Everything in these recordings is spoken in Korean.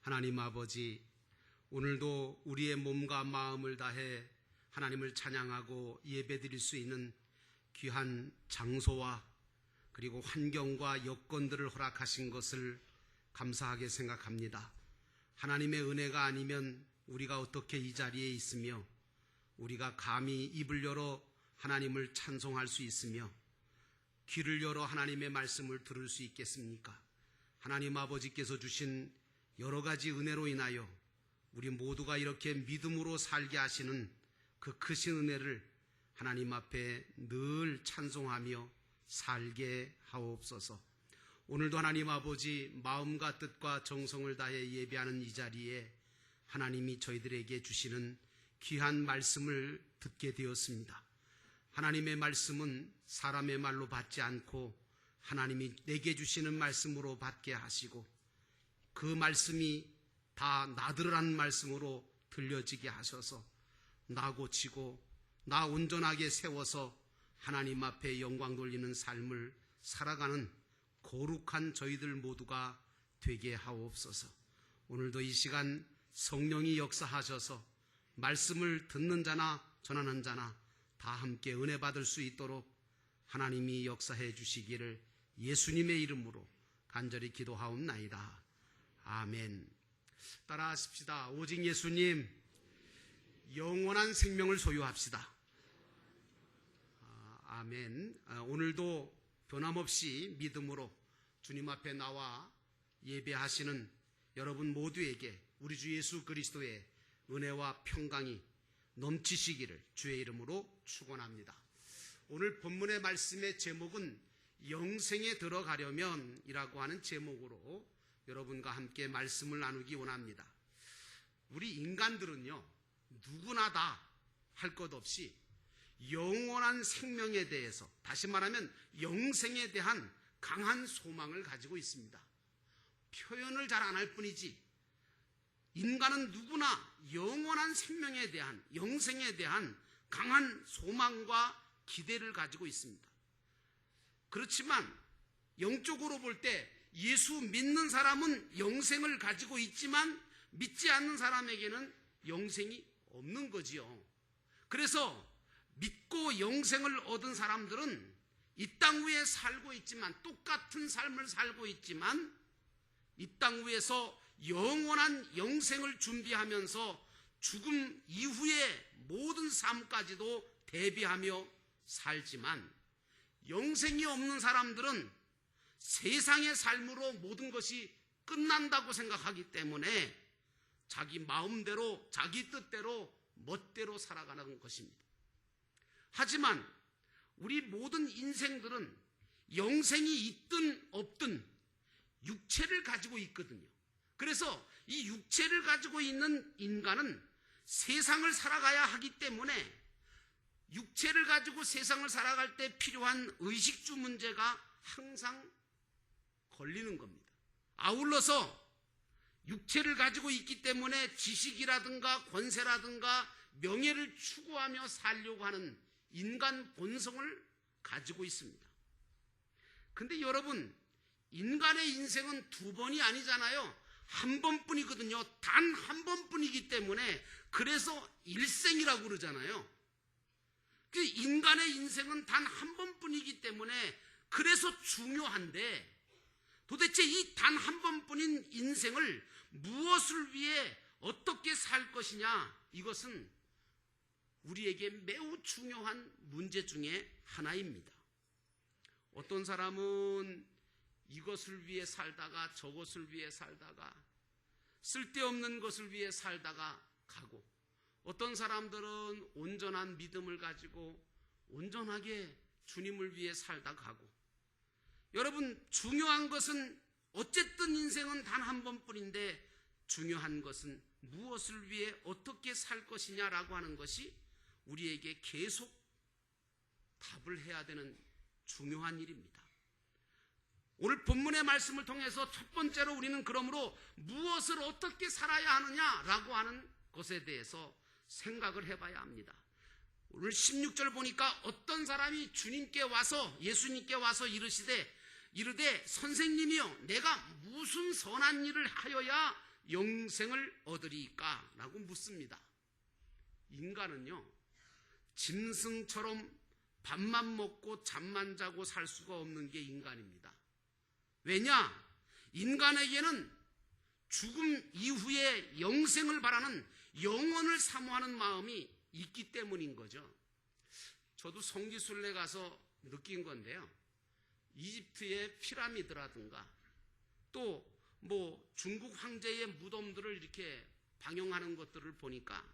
하나님 아버지, 오늘도 우리의 몸과 마음을 다해 하나님을 찬양하고 예배드릴 수 있는 귀한 장소와 그리고 환경과 여건들을 허락하신 것을 감사하게 생각합니다. 하나님의 은혜가 아니면 우리가 어떻게 이 자리에 있으며 우리가 감히 입을 열어 하나님을 찬송할 수 있으며 귀를 열어 하나님의 말씀을 들을 수 있겠습니까? 하나님 아버지께서 주신 여러 가지 은혜로 인하여 우리 모두가 이렇게 믿음으로 살게 하시는 그 크신 은혜를 하나님 앞에 늘 찬송하며 살게 하옵소서. 오늘도 하나님 아버지 마음과 뜻과 정성을 다해 예배하는 이 자리에 하나님이 저희들에게 주시는 귀한 말씀을 듣게 되었습니다. 하나님의 말씀은 사람의 말로 받지 않고 하나님이 내게 주시는 말씀으로 받게 하시고 그 말씀이 다 나들으라는 말씀으로 들려지게 하셔서 나 고치고 나 온전하게 세워서 하나님 앞에 영광 돌리는 삶을 살아가는 거룩한 저희들 모두가 되게 하옵소서. 오늘도 이 시간 성령이 역사하셔서 말씀을 듣는 자나 전하는 자나 다 함께 은혜 받을 수 있도록 하나님이 역사해 주시기를 예수님의 이름으로 간절히 기도하옵나이다. 아멘. 따라하십시다. 오직 예수님, 영원한 생명을 소유합시다. 아멘. 오늘도 변함없이 믿음으로 주님 앞에 나와 예배하시는 여러분 모두에게 우리 주 예수 그리스도의 은혜와 평강이 넘치시기를 주의 이름으로 축원합니다. 오늘 본문의 말씀의 제목은 영생에 들어가려면 이라고 하는 제목으로 여러분과 함께 말씀을 나누기 원합니다. 우리 인간들은요, 누구나 다 할 것 없이 영원한 생명에 대해서, 다시 말하면 영생에 대한 강한 소망을 가지고 있습니다. 표현을 잘 안 할 뿐이지 인간은 누구나 영원한 생명에 대한, 영생에 대한 강한 소망과 기대를 가지고 있습니다. 그렇지만 영적으로 볼 때 예수 믿는 사람은 영생을 가지고 있지만 믿지 않는 사람에게는 영생이 없는 거지요. 그래서 믿고 영생을 얻은 사람들은 이 땅 위에 살고 있지만, 똑같은 삶을 살고 있지만 이 땅 위에서 영원한 영생을 준비하면서 죽음 이후의 모든 삶까지도 대비하며 살지만, 영생이 없는 사람들은 세상의 삶으로 모든 것이 끝난다고 생각하기 때문에 자기 마음대로, 자기 뜻대로, 멋대로 살아가는 것입니다. 하지만 우리 모든 인생들은 영생이 있든 없든 육체를 가지고 있거든요. 그래서 이 육체를 가지고 있는 인간은 세상을 살아가야 하기 때문에 육체를 가지고 세상을 살아갈 때 필요한 의식주 문제가 항상 걸리는 겁니다. 아울러서 육체를 가지고 있기 때문에 지식이라든가 권세라든가 명예를 추구하며 살려고 하는 인간 본성을 가지고 있습니다. 근데 여러분, 인간의 인생은 두 번이 아니잖아요. 한 번뿐이거든요. 단 한 번뿐이기 때문에 그래서 일생이라고 그러잖아요. 인간의 인생은 단 한 번뿐이기 때문에 그래서 중요한데, 도대체 이 단 한 번뿐인 인생을 무엇을 위해 어떻게 살 것이냐, 이것은 우리에게 매우 중요한 문제 중에 하나입니다. 어떤 사람은 이것을 위해 살다가 저것을 위해 살다가 쓸데없는 것을 위해 살다가 가고, 어떤 사람들은 온전한 믿음을 가지고 온전하게 주님을 위해 살다 가고, 여러분, 중요한 것은 어쨌든 인생은 단 한 번뿐인데 중요한 것은 무엇을 위해 어떻게 살 것이냐라고 하는 것이 우리에게 계속 답을 해야 되는 중요한 일입니다. 오늘 본문의 말씀을 통해서 첫 번째로 우리는 그러므로 무엇을 어떻게 살아야 하느냐라고 하는 것에 대해서 생각을 해봐야 합니다. 오늘 16절 보니까 어떤 사람이 주님께 와서, 예수님께 와서 이르되 선생님이여, 내가 무슨 선한 일을 하여야 영생을 얻으리까? 라고 묻습니다. 인간은요, 짐승처럼 밥만 먹고 잠만 자고 살 수가 없는 게 인간입니다. 왜냐? 인간에게는 죽음 이후에 영생을 바라는 영원을 사모하는 마음이 있기 때문인 거죠. 저도 성지순례 가서 느낀 건데요. 이집트의 피라미드라든가 또 중국 황제의 무덤들을 이렇게 방영하는 것들을 보니까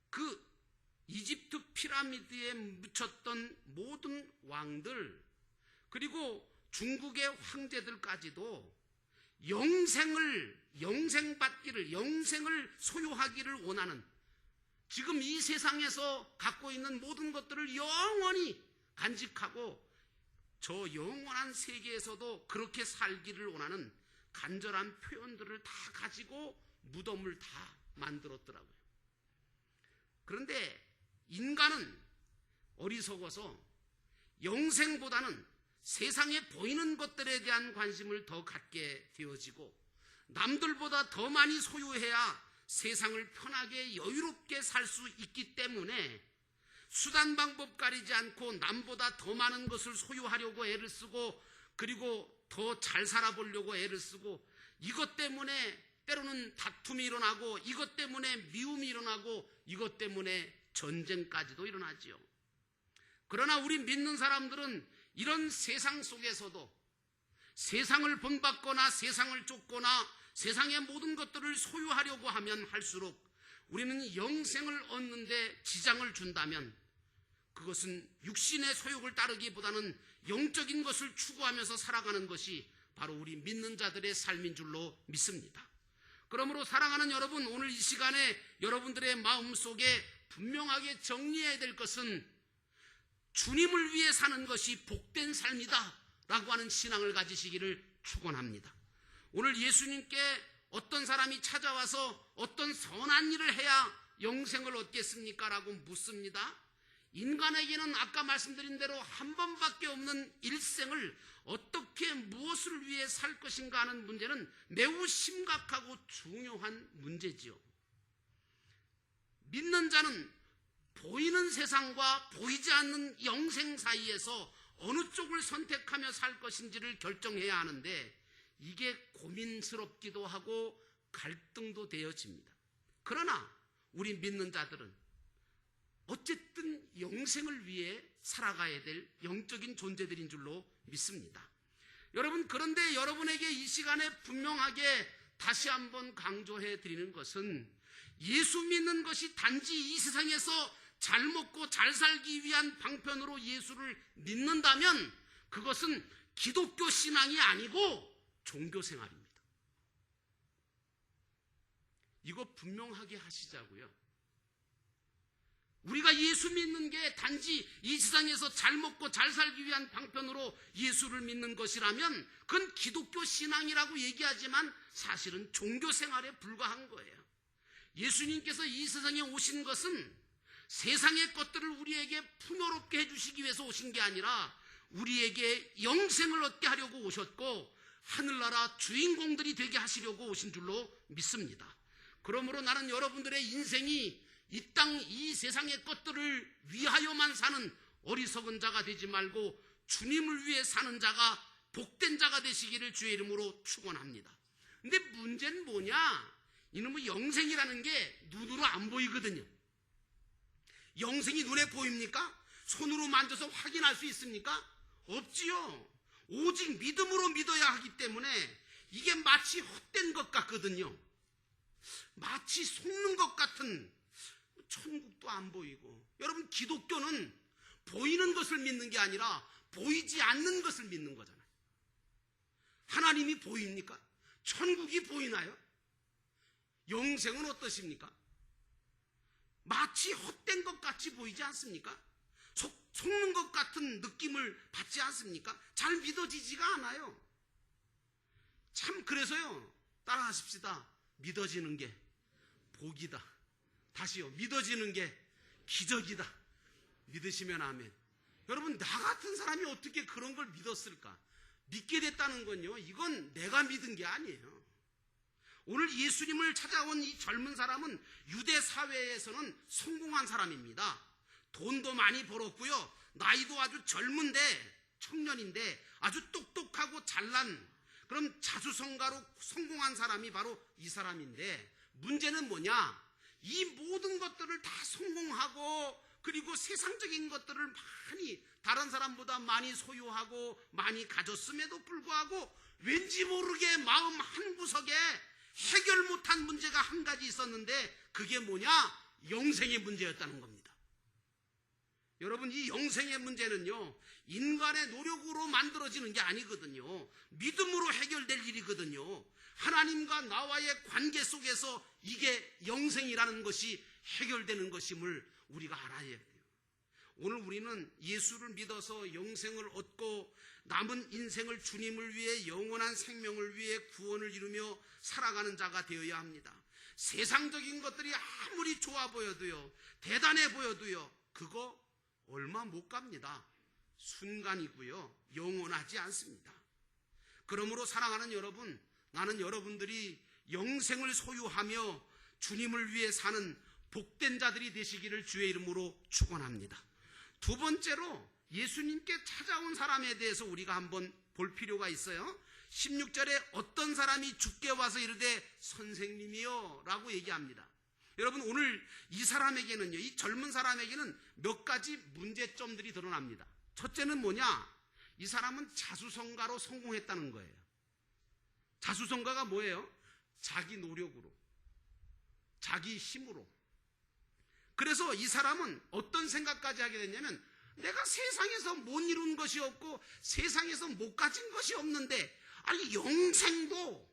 그 이집트 피라미드에 묻혔던 모든 왕들 그리고 중국의 황제들까지도 영생받기를, 영생을 소유하기를 원하는, 지금 이 세상에서 갖고 있는 모든 것들을 영원히 간직하고 저 영원한 세계에서도 그렇게 살기를 원하는 간절한 표현들을 다 가지고 무덤을 다 만들었더라고요. 그런데 인간은 어리석어서 영생보다는 세상에 보이는 것들에 대한 관심을 더 갖게 되어지고 남들보다 더 많이 소유해야 세상을 편하게 여유롭게 살 수 있기 때문에 수단 방법 가리지 않고 남보다 더 많은 것을 소유하려고 애를 쓰고 그리고 더 잘 살아보려고 애를 쓰고 이것 때문에 때로는 다툼이 일어나고 이것 때문에 미움이 일어나고 이것 때문에 전쟁까지도 일어나지요. 그러나 우리 믿는 사람들은 이런 세상 속에서도 세상을 본받거나 세상을 쫓거나 세상의 모든 것들을 소유하려고 하면 할수록 우리는 영생을 얻는데 지장을 준다면 그것은 육신의 소욕을 따르기보다는 영적인 것을 추구하면서 살아가는 것이 바로 우리 믿는 자들의 삶인 줄로 믿습니다. 그러므로 사랑하는 여러분, 오늘 이 시간에 여러분들의 마음속에 분명하게 정리해야 될 것은 주님을 위해 사는 것이 복된 삶이다 라고 하는 신앙을 가지시기를 축원합니다. 오늘 예수님께 어떤 사람이 찾아와서 어떤 선한 일을 해야 영생을 얻겠습니까? 라고 묻습니다. 인간에게는 아까 말씀드린 대로 한 번밖에 없는 일생을 어떻게 무엇을 위해 살 것인가 하는 문제는 매우 심각하고 중요한 문제지요. 믿는 자는 보이는 세상과 보이지 않는 영생 사이에서 어느 쪽을 선택하며 살 것인지를 결정해야 하는데 이게 고민스럽기도 하고 갈등도 되어집니다. 그러나 우리 믿는 자들은 어쨌든 영생을 위해 살아가야 될 영적인 존재들인 줄로 믿습니다. 여러분, 그런데 여러분에게 이 시간에 분명하게 다시 한번 강조해 드리는 것은 예수 믿는 것이 단지 이 세상에서 잘 먹고 잘 살기 위한 방편으로 예수를 믿는다면 그것은 기독교 신앙이 아니고 종교 생활입니다. 이거 분명하게 하시자고요. 우리가 예수 믿는 게 단지 이 세상에서 잘 먹고 잘 살기 위한 방편으로 예수를 믿는 것이라면 그건 기독교 신앙이라고 얘기하지만 사실은 종교 생활에 불과한 거예요. 예수님께서 이 세상에 오신 것은 세상의 것들을 우리에게 풍요롭게 해주시기 위해서 오신 게 아니라 우리에게 영생을 얻게 하려고 오셨고 하늘나라 주인공들이 되게 하시려고 오신 줄로 믿습니다. 그러므로 나는 여러분들의 인생이 이 땅, 이 세상의 것들을 위하여만 사는 어리석은 자가 되지 말고 주님을 위해 사는 자가 복된 자가 되시기를 주의 이름으로 축원합니다. 근데 문제는 뭐냐? 이놈의 영생이라는 게 눈으로 안 보이거든요. 영생이 눈에 보입니까? 손으로 만져서 확인할 수 있습니까? 없지요. 오직 믿음으로 믿어야 하기 때문에 이게 마치 헛된 것 같거든요. 마치 속는 것 같은, 천국도 안 보이고. 여러분, 기독교는 보이는 것을 믿는 게 아니라 보이지 않는 것을 믿는 거잖아요. 하나님이 보입니까? 천국이 보이나요? 영생은 어떠십니까? 마치 헛된 것 같이 보이지 않습니까? 속는 것 같은 느낌을 받지 않습니까? 잘 믿어지지가 않아요. 참, 그래서요, 따라하십시다. 믿어지는 게 복이다. 다시요, 믿어지는 게 기적이다. 믿으시면 아멘. 여러분, 나 같은 사람이 어떻게 그런 걸 믿었을까? 믿게 됐다는 건요, 이건 내가 믿은 게 아니에요. 오늘 예수님을 찾아온 이 젊은 사람은 유대 사회에서는 성공한 사람입니다. 돈도 많이 벌었고요. 나이도 아주 젊은데, 청년인데 아주 똑똑하고 잘난, 그럼 자수성가로 성공한 사람이 바로 이 사람인데, 문제는 뭐냐? 이 모든 것들을 다 성공하고, 그리고 세상적인 것들을 많이, 다른 사람보다 많이 소유하고 많이 가졌음에도 불구하고 왠지 모르게 마음 한구석에 해결 못한 문제가 한 가지 있었는데, 그게 뭐냐? 영생의 문제였다는 겁니다. 여러분, 이 영생의 문제는요, 인간의 노력으로 만들어지는 게 아니거든요. 믿음으로 해결될 일이거든요. 하나님과 나와의 관계 속에서 이게 영생이라는 것이 해결되는 것임을 우리가 알아야 돼요. 오늘 우리는 예수를 믿어서 영생을 얻고 남은 인생을 주님을 위해, 영원한 생명을 위해 구원을 이루며 살아가는 자가 되어야 합니다. 세상적인 것들이 아무리 좋아 보여도요, 대단해 보여도요, 그거 얼마 못 갑니다. 순간이고요, 영원하지 않습니다. 그러므로 사랑하는 여러분, 나는 여러분들이 영생을 소유하며 주님을 위해 사는 복된 자들이 되시기를 주의 이름으로 축원합니다. 두 번째로 예수님께 찾아온 사람에 대해서 우리가 한번 볼 필요가 있어요. 16절에 어떤 사람이 주께 와서 이르되 선생님이요 라고 얘기합니다. 여러분, 오늘 이 사람에게는요, 이 젊은 사람에게는 몇 가지 문제점들이 드러납니다. 첫째는 뭐냐? 이 사람은 자수성가로 성공했다는 거예요. 자수성가가 뭐예요? 자기 노력으로, 자기 힘으로. 그래서 이 사람은 어떤 생각까지 하게 됐냐면, 내가 세상에서 못 이룬 것이 없고 세상에서 못 가진 것이 없는데, 아니 영생도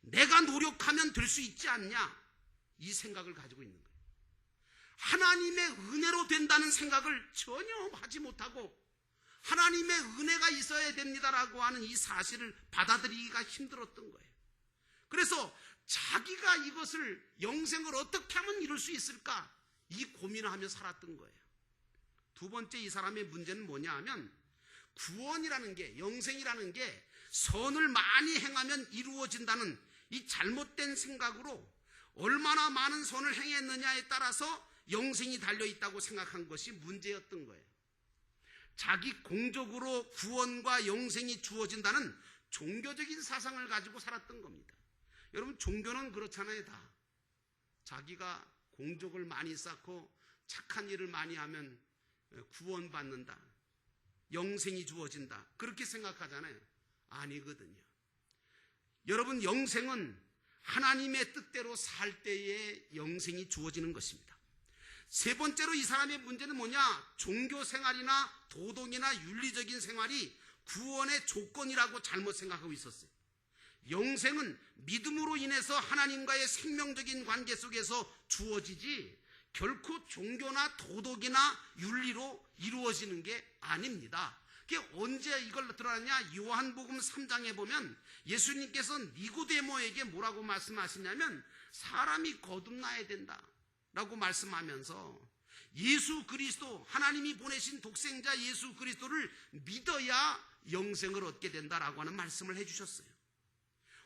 내가 노력하면 될 수 있지 않냐, 이 생각을 가지고 있는 거예요. 하나님의 은혜로 된다는 생각을 전혀 하지 못하고 하나님의 은혜가 있어야 됩니다라고 하는 이 사실을 받아들이기가 힘들었던 거예요. 그래서 자기가 이것을, 영생을 어떻게 하면 이룰 수 있을까, 이 고민을 하며 살았던 거예요. 두 번째, 이 사람의 문제는 뭐냐 하면, 구원이라는 게, 영생이라는 게 선을 많이 행하면 이루어진다는 이 잘못된 생각으로 얼마나 많은 선을 행했느냐에 따라서 영생이 달려있다고 생각한 것이 문제였던 거예요. 자기 공적으로 구원과 영생이 주어진다는 종교적인 사상을 가지고 살았던 겁니다. 여러분, 종교는 그렇잖아요. 다 자기가 공적을 많이 쌓고 착한 일을 많이 하면 구원받는다, 영생이 주어진다, 그렇게 생각하잖아요. 아니거든요. 여러분, 영생은 하나님의 뜻대로 살 때에 영생이 주어지는 것입니다. 세 번째로 이 사람의 문제는 뭐냐? 종교 생활이나 도덕이나 윤리적인 생활이 구원의 조건이라고 잘못 생각하고 있었어요. 영생은 믿음으로 인해서 하나님과의 생명적인 관계 속에서 주어지지 결코 종교나 도덕이나 윤리로 이루어지는 게 아닙니다. 그게 언제 이걸 드러나냐? 요한복음 3장에 보면 예수님께서 니고데모에게 뭐라고 말씀하시냐면, 사람이 거듭나야 된다 라고 말씀하면서 예수 그리스도, 하나님이 보내신 독생자 예수 그리스도를 믿어야 영생을 얻게 된다라고 하는 말씀을 해주셨어요.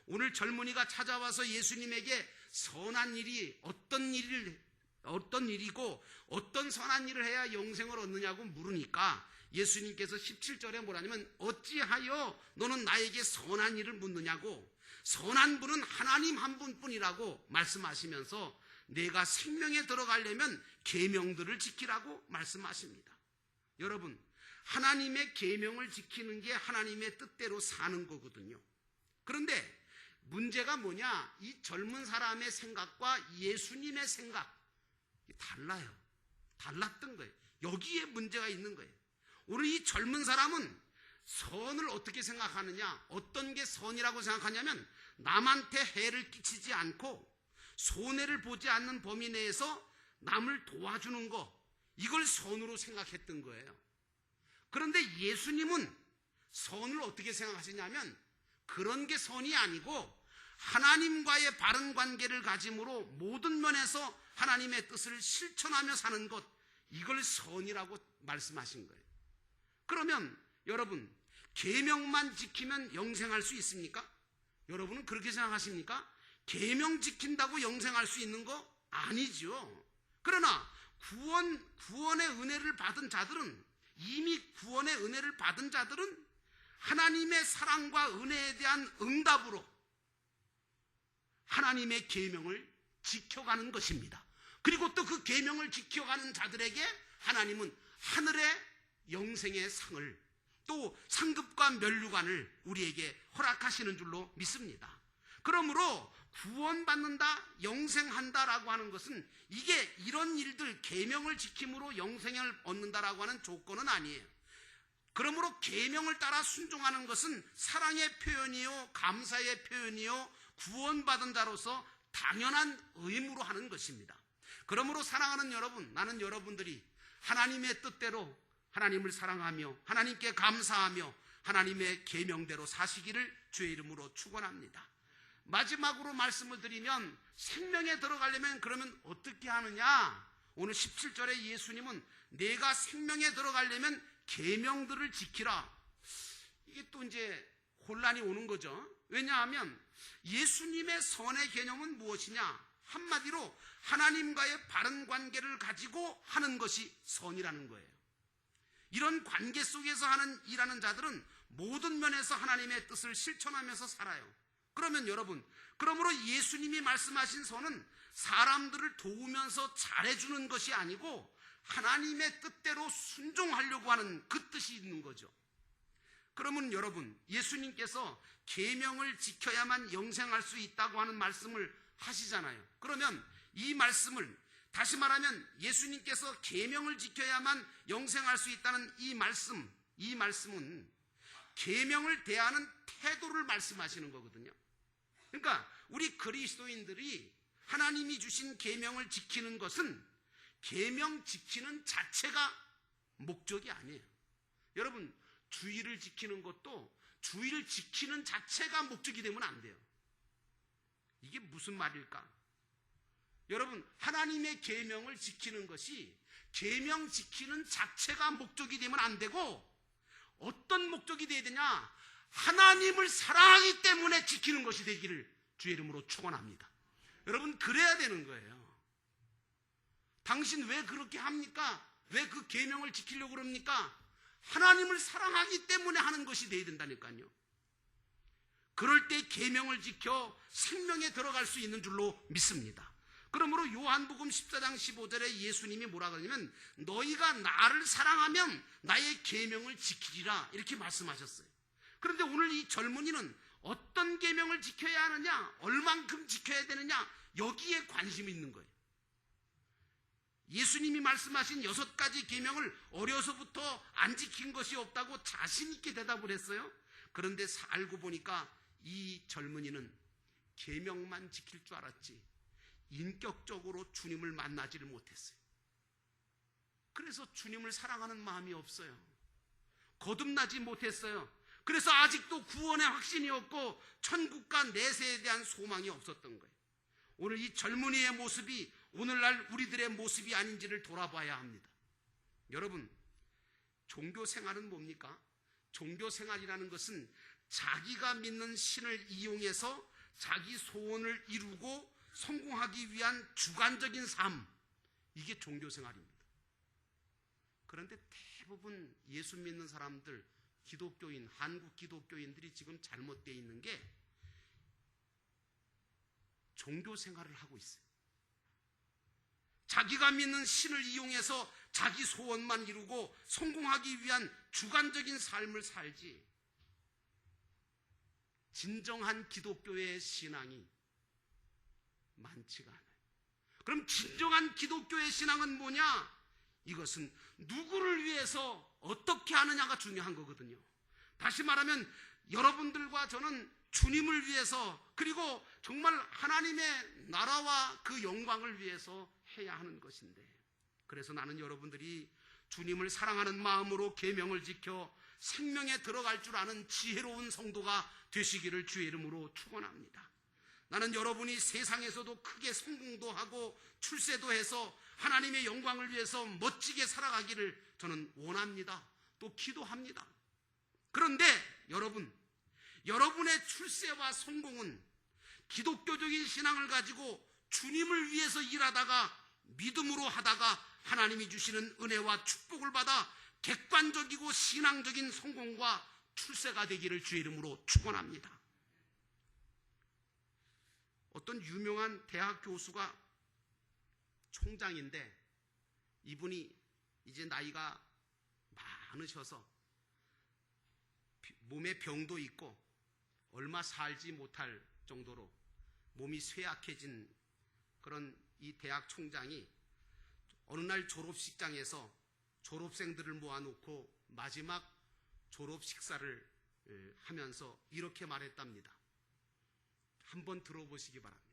오늘 젊은이가 찾아와서 예수님에게 선한 일이 어떤 일이고 어떤 선한 일을 해야 영생을 얻느냐고 물으니까 예수님께서 17절에 뭐라냐면, 어찌하여 너는 나에게 선한 일을 묻느냐고, 선한 분은 하나님 한 분뿐이라고 말씀하시면서 내가 생명에 들어가려면 계명들을 지키라고 말씀하십니다. 여러분, 하나님의 계명을 지키는 게 하나님의 뜻대로 사는 거거든요. 그런데 문제가 뭐냐? 이 젊은 사람의 생각과 예수님의 생각 달라요. 달랐던 거예요. 여기에 문제가 있는 거예요. 오늘 이 젊은 사람은 선을 어떻게 생각하느냐? 어떤 게 선이라고 생각하냐면, 남한테 해를 끼치지 않고 손해를 보지 않는 범위 내에서 남을 도와주는 거, 이걸 선으로 생각했던 거예요. 그런데 예수님은 선을 어떻게 생각하시냐면, 그런 게 선이 아니고 하나님과의 바른 관계를 가짐으로 모든 면에서 하나님의 뜻을 실천하며 사는 것, 이걸 선이라고 말씀하신 거예요. 그러면 여러분, 계명만 지키면 영생할 수 있습니까? 여러분은 그렇게 생각하십니까? 계명 지킨다고 영생할 수 있는 거 아니죠. 그러나 구원의 은혜를 받은 자들은, 이미 구원의 은혜를 받은 자들은 하나님의 사랑과 은혜에 대한 응답으로 하나님의 계명을 지켜가는 것입니다. 그리고 또 그 계명을 지켜가는 자들에게 하나님은 하늘의 영생의 상을, 또 상급과 면류관을 우리에게 허락하시는 줄로 믿습니다. 그러므로 구원받는다, 영생한다라고 하는 것은 이게 이런 일들, 계명을 지킴으로 영생을 얻는다라고 하는 조건은 아니에요. 그러므로 계명을 따라 순종하는 것은 사랑의 표현이요, 감사의 표현이요, 구원받은 자로서 당연한 의무로 하는 것입니다. 그러므로 사랑하는 여러분, 나는 여러분들이 하나님의 뜻대로 하나님을 사랑하며 하나님께 감사하며 하나님의 계명대로 사시기를 주의 이름으로 축원합니다. 마지막으로 말씀을 드리면, 생명에 들어가려면 그러면 어떻게 하느냐? 오늘 17절에 예수님은 내가 생명에 들어가려면 계명들을 지키라. 이게 또 이제 혼란이 오는 거죠. 왜냐하면 예수님의 선의 개념은 무엇이냐? 한마디로 하나님과의 바른 관계를 가지고 하는 것이 선이라는 거예요. 이런 관계 속에서 일하는 자들은 모든 면에서 하나님의 뜻을 실천하면서 살아요. 그러면 여러분, 그러므로 예수님이 말씀하신 선은 사람들을 도우면서 잘해주는 것이 아니고 하나님의 뜻대로 순종하려고 하는 그 뜻이 있는 거죠. 그러면 여러분, 예수님께서 계명을 지켜야만 영생할 수 있다고 하는 말씀을 하시잖아요. 그러면 이 말씀을, 다시 말하면 예수님께서 계명을 지켜야만 영생할 수 있다는 이 말씀은 계명을 대하는 태도를 말씀하시는 거거든요. 그러니까 우리 그리스도인들이 하나님이 주신 계명을 지키는 것은 계명 지키는 자체가 목적이 아니에요. 여러분, 주의를 지키는 것도 주의를 지키는 자체가 목적이 되면 안 돼요. 이게 무슨 말일까? 여러분, 하나님의 계명을 지키는 것이 계명 지키는 자체가 목적이 되면 안 되고, 어떤 목적이 되어야 되냐? 하나님을 사랑하기 때문에 지키는 것이 되기를 주의 이름으로 축원합니다. 여러분, 그래야 되는 거예요. 당신 왜 그렇게 합니까? 왜 그 계명을 지키려고 그럽니까? 하나님을 사랑하기 때문에 하는 것이 되어야 된다니까요. 그럴 때 계명을 지켜 생명에 들어갈 수 있는 줄로 믿습니다. 그러므로 요한복음 14장 15절에 예수님이 뭐라 그러냐면 너희가 나를 사랑하면 나의 계명을 지키리라, 이렇게 말씀하셨어요. 그런데 오늘 이 젊은이는 어떤 계명을 지켜야 하느냐, 얼만큼 지켜야 되느냐, 여기에 관심이 있는 거예요. 예수님이 말씀하신 6가지 계명을 어려서부터 안 지킨 것이 없다고 자신 있게 대답을 했어요. 그런데 알고 보니까 이 젊은이는 계명만 지킬 줄 알았지 인격적으로 주님을 만나지를 못했어요. 그래서 주님을 사랑하는 마음이 없어요. 거듭나지 못했어요. 그래서 아직도 구원의 확신이 없고 천국과 내세에 대한 소망이 없었던 거예요. 오늘 이 젊은이의 모습이 오늘날 우리들의 모습이 아닌지를 돌아봐야 합니다. 여러분, 종교생활은 뭡니까? 종교생활이라는 것은 자기가 믿는 신을 이용해서 자기 소원을 이루고 성공하기 위한 주관적인 삶, 이게 종교생활입니다. 그런데 대부분 예수 믿는 사람들, 기독교인, 한국 기독교인들이 지금 잘못되어 있는 게 종교생활을 하고 있어요. 자기가 믿는 신을 이용해서 자기 소원만 이루고 성공하기 위한 주관적인 삶을 살지, 진정한 기독교의 신앙이 많지가 않아요. 그럼 진정한 기독교의 신앙은 뭐냐? 이것은 누구를 위해서 어떻게 하느냐가 중요한 거거든요. 다시 말하면 여러분들과 저는 주님을 위해서, 그리고 정말 하나님의 나라와 그 영광을 위해서 해야 하는 것인데, 그래서 나는 여러분들이 주님을 사랑하는 마음으로 계명을 지켜 생명에 들어갈 줄 아는 지혜로운 성도가 되시기를 주의 이름으로 축원합니다. 나는 여러분이 세상에서도 크게 성공도 하고 출세도 해서 하나님의 영광을 위해서 멋지게 살아가기를 저는 원합니다. 또 기도합니다. 그런데 여러분, 여러분의 출세와 성공은 기독교적인 신앙을 가지고 주님을 위해서 일하다가 믿음으로 하다가 하나님이 주시는 은혜와 축복을 받아 객관적이고 신앙적인 성공과 출세가 되기를 주의 이름으로 축원합니다. 어떤 유명한 대학 교수가 총장인데 이분이 이제 나이가 많으셔서 몸에 병도 있고 얼마 살지 못할 정도로 몸이 쇠약해진 그런 이 대학 총장이 어느 날 졸업식장에서 졸업생들을 모아놓고 마지막 졸업 식사를 하면서 이렇게 말했답니다. 한번 들어보시기 바랍니다.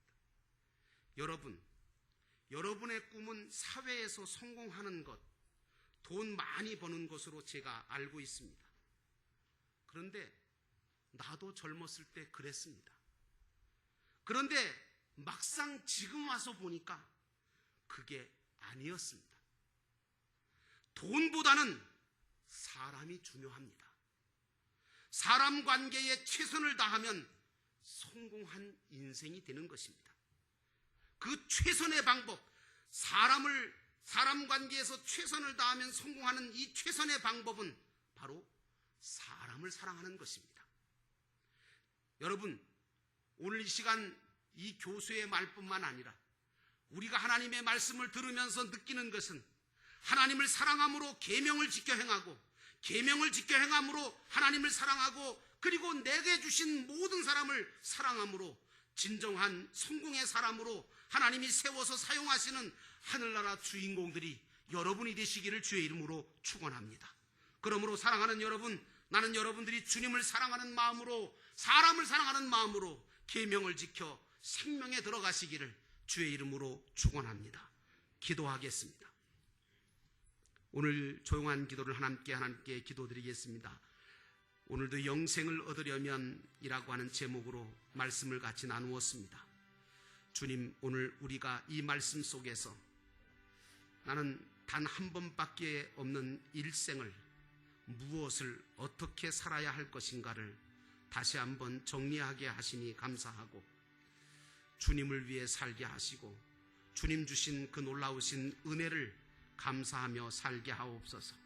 여러분의 꿈은 사회에서 성공하는 것, 돈 많이 버는 것으로 제가 알고 있습니다. 그런데 나도 젊었을 때 그랬습니다. 그런데 막상 지금 와서 보니까 그게 아니었습니다. 돈보다는 사람이 중요합니다. 사람 관계에 최선을 다하면 성공한 인생이 되는 것입니다. 그 최선의 방법, 사람 관계에서 최선을 다하면 성공하는 이 최선의 방법은 바로 사람을 사랑하는 것입니다. 여러분, 오늘 이 시간 이 교수의 말뿐만 아니라 우리가 하나님의 말씀을 들으면서 느끼는 것은 하나님을 사랑함으로 계명을 지켜 행하고 계명을 지켜 행함으로 하나님을 사랑하고 그리고 내게 주신 모든 사람을 사랑함으로 진정한 성공의 사람으로 하나님이 세워서 사용하시는 하늘나라 주인공들이 여러분이 되시기를 주의 이름으로 축원합니다. 그러므로 사랑하는 여러분, 나는 여러분들이 주님을 사랑하는 마음으로 사람을 사랑하는 마음으로 계명을 지켜 생명에 들어가시기를 주의 이름으로 축원합니다. 기도하겠습니다. 오늘 조용한 기도를 하나님께 기도드리겠습니다. 오늘도 영생을 얻으려면 이라고 하는 제목으로 말씀을 같이 나누었습니다. 주님, 오늘 우리가 이 말씀 속에서 나는 단 한 번밖에 없는 일생을 무엇을 어떻게 살아야 할 것인가를 다시 한번 정리하게 하시니 감사하고 주님을 위해 살게 하시고 주님 주신 그 놀라우신 은혜를 감사하며 살게 하옵소서.